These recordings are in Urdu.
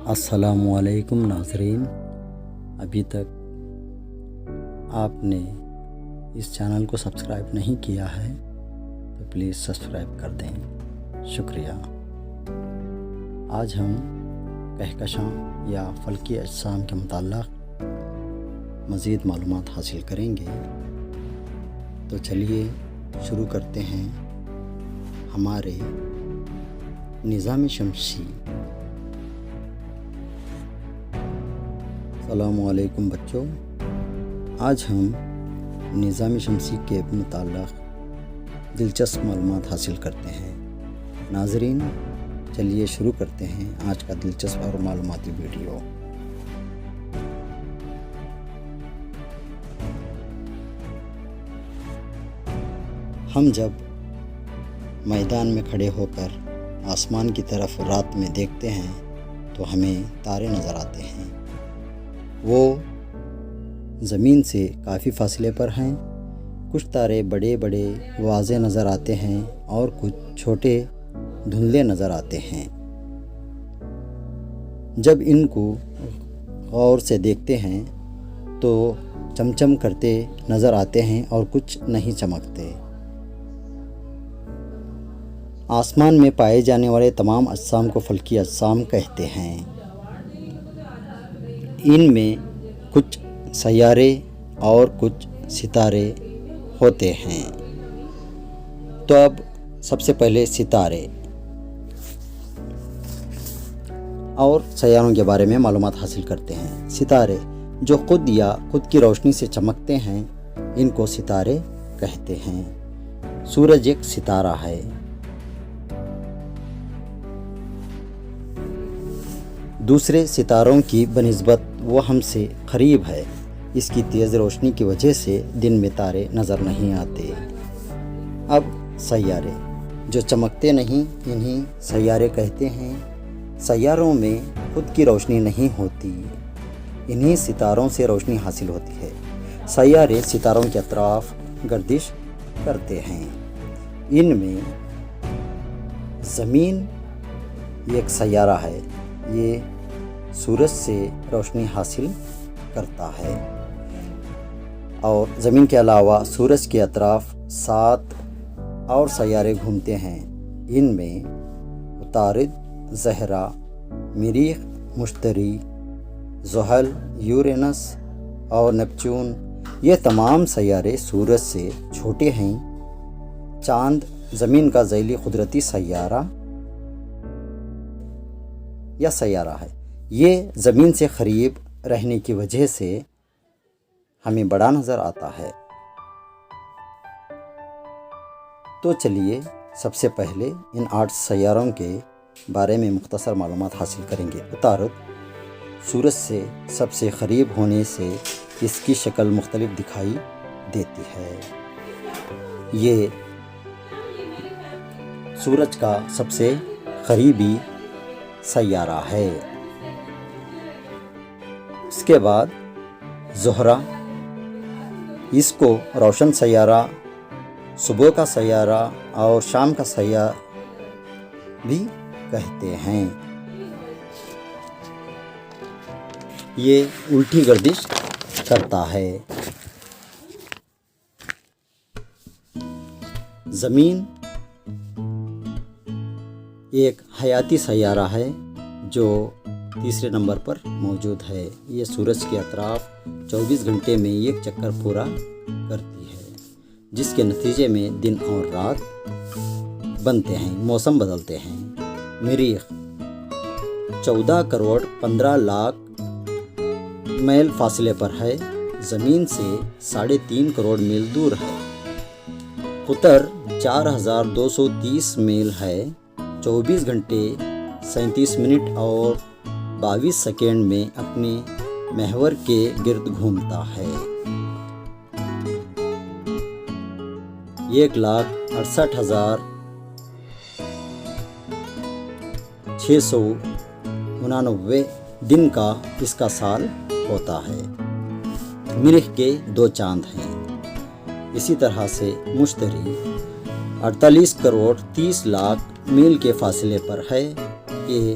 السلام علیکم ناظرین، ابھی تک آپ نے اس چینل کو سبسکرائب نہیں کیا ہے تو پلیز سبسکرائب کر دیں، شکریہ۔ آج ہم کہکشاں یا فلکی اجسام کے متعلق مزید معلومات حاصل کریں گے، تو چلیے شروع کرتے ہیں ہمارے نظام شمسی۔ السلام علیکم بچوں، آج ہم نظام شمسی کے متعلق دلچسپ معلومات حاصل کرتے ہیں۔ ناظرین، چلیے شروع کرتے ہیں آج کا دلچسپ اور معلوماتی ویڈیو۔ ہم جب میدان میں کھڑے ہو کر آسمان کی طرف رات میں دیکھتے ہیں تو ہمیں تارے نظر آتے ہیں۔ وہ زمین سے کافی فاصلے پر ہیں۔ کچھ تارے بڑے بڑے واضح نظر آتے ہیں اور کچھ چھوٹے دھندلے نظر آتے ہیں۔ جب ان کو غور سے دیکھتے ہیں تو چمچم کرتے نظر آتے ہیں اور کچھ نہیں چمکتے۔ آسمان میں پائے جانے والے تمام اجسام کو فلکی اجسام کہتے ہیں۔ ان میں کچھ سیارے اور کچھ ستارے ہوتے ہیں۔ تو اب سب سے پہلے ستارے اور سیاروں کے بارے میں معلومات حاصل کرتے ہیں۔ ستارے جو خود یا خود کی روشنی سے چمکتے ہیں، ان کو ستارے کہتے ہیں۔ سورج ایک ستارہ ہے۔ دوسرے ستاروں کی بنسبت وہ ہم سے قریب ہے۔ اس کی تیز روشنی کی وجہ سے دن میں تارے نظر نہیں آتے۔ اب سیارے جو چمکتے نہیں، انہیں سیارے کہتے ہیں۔ سیاروں میں خود کی روشنی نہیں ہوتی، انہیں ستاروں سے روشنی حاصل ہوتی ہے۔ سیارے ستاروں کے اطراف گردش کرتے ہیں۔ ان میں زمین ایک سیارہ ہے، یہ سورج سے روشنی حاصل کرتا ہے، اور زمین کے علاوہ سورج کے اطراف 7 اور سیارے گھومتے ہیں۔ ان میں عطارد، زہرہ، مریخ، مشتری، زحل، یورینس اور نیپچون، یہ تمام سیارے سورج سے چھوٹے ہیں۔ چاند زمین کا ذیلی قدرتی سیارہ یا سیارہ ہے۔ یہ زمین سے قریب رہنے کی وجہ سے ہمیں بڑا نظر آتا ہے۔ تو چلیے سب سے پہلے ان 8 سیاروں کے بارے میں مختصر معلومات حاصل کریں گے۔ عطارد سورج سے سب سے قریب ہونے سے اس کی شکل مختلف دکھائی دیتی ہے۔ یہ سورج کا سب سے قریبی سیارہ ہے۔ اس کے بعد زہرہ، اس کو روشن سیارہ، صبح کا سیارہ اور شام کا سیارہ بھی کہتے ہیں۔ یہ الٹی گردش کرتا ہے۔ زمین ایک حیاتی سیارہ ہے جو تیسرے نمبر پر موجود ہے۔ یہ سورج کے اطراف 24 گھنٹے میں ایک چکر پورا کرتی ہے، جس کے نتیجے میں دن اور رات بنتے ہیں، موسم بدلتے ہیں۔ مریخ 14 کروڑ 15 لاکھ میل فاصلے پر ہے، زمین سے 3.5 کروڑ میل دور ہے۔ قطر 4230 میل ہے، 24 گھنٹے 37 منٹ اور 22 سیکنڈ میں اپنے محور کے گرد گھومتا ہے۔ 1,68,699 دن کا اس کا سال ہوتا ہے۔ مریخ کے 2 چاند ہیں۔ اسی طرح سے مشتری 48 کروڑ 30 لاکھ میل کے فاصلے پر ہے۔ یہ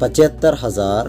75,000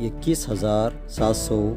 21,700